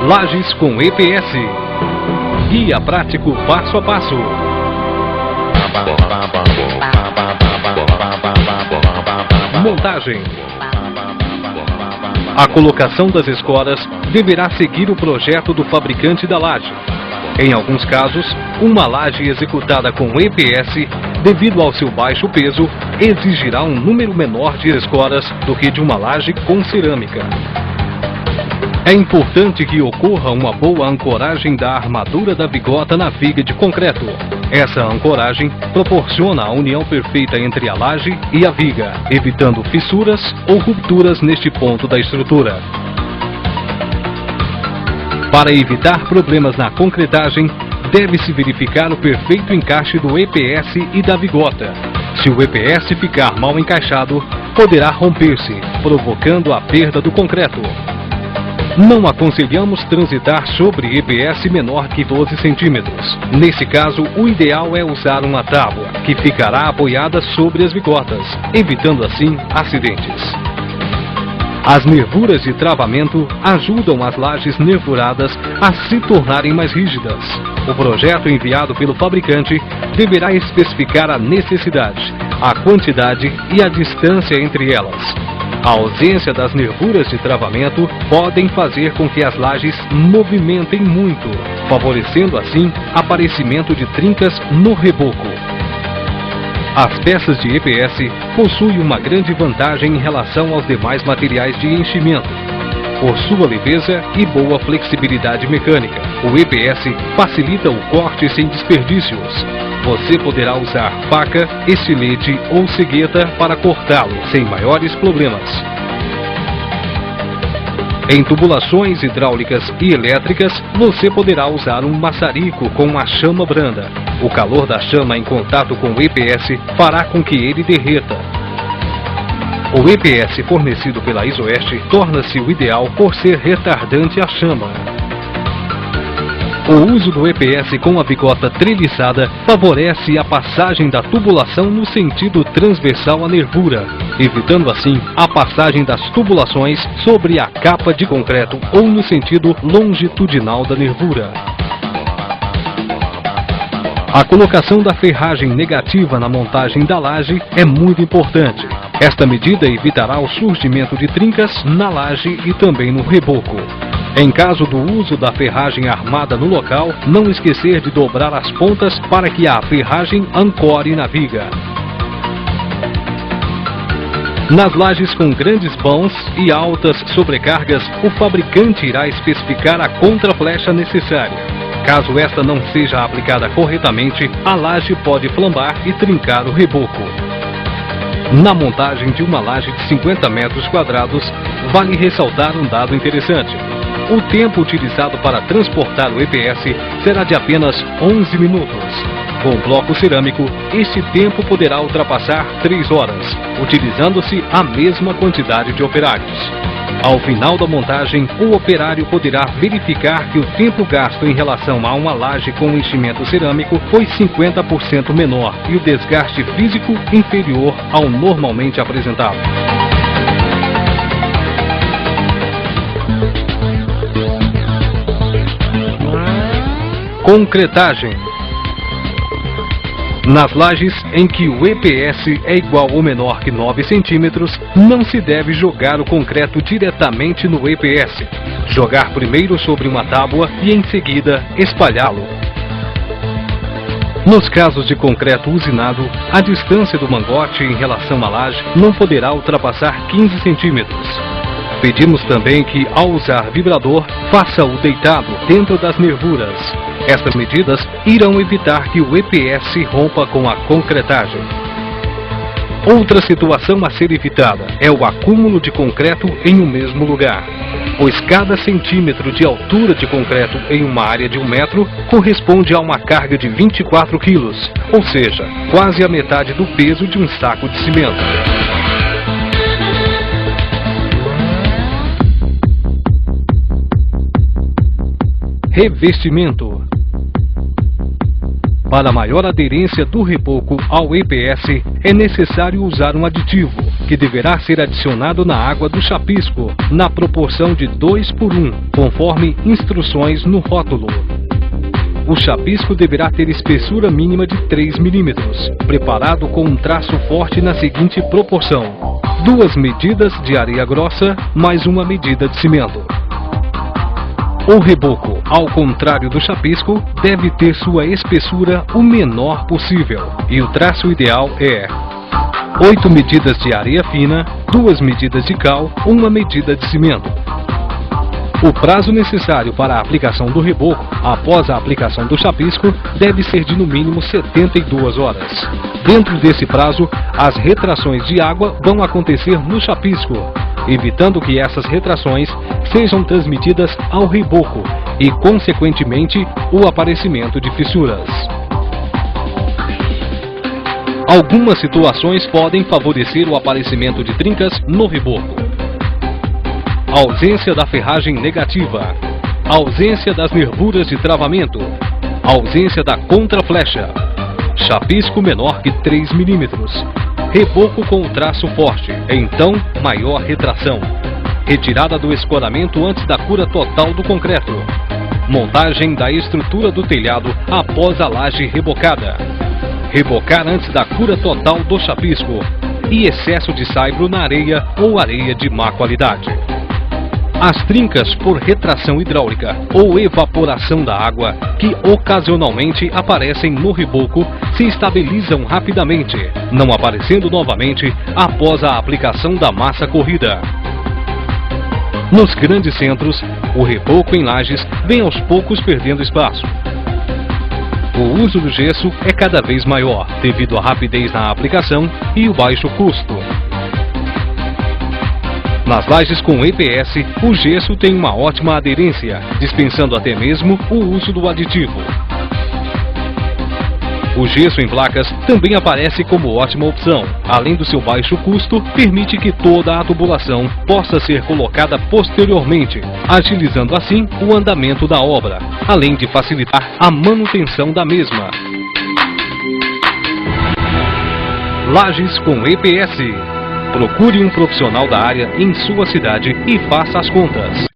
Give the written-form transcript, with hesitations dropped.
Lajes com EPS. Guia prático passo a passo. Montagem. A colocação das escoras deverá seguir o projeto do fabricante da laje. Em alguns casos, uma laje executada com EPS, devido ao seu baixo peso, exigirá um número menor de escoras do que de uma laje com cerâmica. É importante que ocorra uma boa ancoragem da armadura da bigota na viga de concreto. Essa ancoragem proporciona a união perfeita entre a laje e a viga, evitando fissuras ou rupturas neste ponto da estrutura. Para evitar problemas na concretagem, deve-se verificar o perfeito encaixe do EPS e da bigota. Se o EPS ficar mal encaixado, poderá romper-se, provocando a perda do concreto. Não aconselhamos transitar sobre EPS menor que 12 centímetros. Nesse caso, o ideal é usar uma tábua, que ficará apoiada sobre as bigotas, evitando assim acidentes. As nervuras de travamento ajudam as lajes nervuradas a se tornarem mais rígidas. O projeto enviado pelo fabricante deverá especificar a necessidade, a quantidade e a distância entre elas. A ausência das nervuras de travamento podem fazer com que as lajes movimentem muito, favorecendo assim aparecimento de trincas no reboco. As peças de EPS possuem uma grande vantagem em relação aos demais materiais de enchimento, por sua leveza e boa flexibilidade mecânica. O EPS facilita o corte sem desperdícios. Você poderá usar faca, estilete ou cegueta para cortá-lo sem maiores problemas. Em tubulações hidráulicas e elétricas, você poderá usar um maçarico com a chama branda. O calor da chama em contato com o EPS fará com que ele derreta. O EPS fornecido pela Isoeste torna-se o ideal por ser retardante à chama. O uso do EPS com a bigota treliçada favorece a passagem da tubulação no sentido transversal à nervura, evitando assim a passagem das tubulações sobre a capa de concreto ou no sentido longitudinal da nervura. A colocação da ferragem negativa na montagem da laje é muito importante. Esta medida evitará o surgimento de trincas na laje e também no reboco. Em caso do uso da ferragem armada no local, não esquecer de dobrar as pontas para que a ferragem ancore na viga. Nas lajes com grandes vãos e altas sobrecargas, o fabricante irá especificar a contraflecha necessária. Caso esta não seja aplicada corretamente, a laje pode flambar e trincar o reboco. Na montagem de uma laje de 50 metros quadrados, vale ressaltar um dado interessante. O tempo utilizado para transportar o EPS será de apenas 11 minutos. Com bloco cerâmico, este tempo poderá ultrapassar 3 horas, utilizando-se a mesma quantidade de operários. Ao final da montagem, o operário poderá verificar que o tempo gasto em relação a uma laje com enchimento cerâmico foi 50% menor e o desgaste físico inferior ao normalmente apresentado. Concretagem. Nas lajes em que o EPS é igual ou menor que 9 centímetros, não se deve jogar o concreto diretamente no EPS. Jogar primeiro sobre uma tábua e em seguida espalhá-lo. Nos casos de concreto usinado, a distância do mangote em relação à laje não poderá ultrapassar 15 centímetros. Pedimos também que, ao usar vibrador, faça-o deitado dentro das nervuras. Estas medidas irão evitar que o EPS rompa com a concretagem. Outra situação a ser evitada é o acúmulo de concreto em um mesmo lugar, pois cada centímetro de altura de concreto em uma área de 1 metro corresponde a uma carga de 24 quilos, ou seja, quase a metade do peso de um saco de cimento. Revestimento. Para maior aderência do reboco ao EPS, é necessário usar um aditivo, que deverá ser adicionado na água do chapisco, na proporção de 2:1, conforme instruções no rótulo. O chapisco deverá ter espessura mínima de 3 mm, preparado com um traço forte na seguinte proporção: 2 medidas de areia grossa mais 1 medida de cimento. O reboco, ao contrário do chapisco, deve ter sua espessura o menor possível, e o traço ideal é 8 medidas de areia fina, 2 medidas de cal, 1 medida de cimento. O prazo necessário para a aplicação do reboco, após a aplicação do chapisco, deve ser de no mínimo 72 horas. Dentro desse prazo, as retrações de água vão acontecer no chapisco, evitando que essas retrações sejam transmitidas ao reboco e, consequentemente, o aparecimento de fissuras. Algumas situações podem favorecer o aparecimento de trincas no reboco: ausência da ferragem negativa, ausência das nervuras de travamento, ausência da contraflecha, chapisco menor que 3 mm, reboco com traço forte, então maior retração, retirada do escoramento antes da cura total do concreto, montagem da estrutura do telhado após a laje rebocada, rebocar antes da cura total do chapisco e excesso de saibro na areia ou areia de má qualidade. As trincas por retração hidráulica ou evaporação da água, que ocasionalmente aparecem no reboco, se estabilizam rapidamente, não aparecendo novamente após a aplicação da massa corrida. Nos grandes centros, o reboco em lajes vem aos poucos perdendo espaço. O uso do gesso é cada vez maior, devido à rapidez na aplicação e o baixo custo. Nas lajes com EPS, o gesso tem uma ótima aderência, dispensando até mesmo o uso do aditivo. O gesso em placas também aparece como ótima opção. Além do seu baixo custo, permite que toda a tubulação possa ser colocada posteriormente, agilizando assim o andamento da obra, além de facilitar a manutenção da mesma. Lajes com EPS. Procure um profissional da área em sua cidade e faça as contas.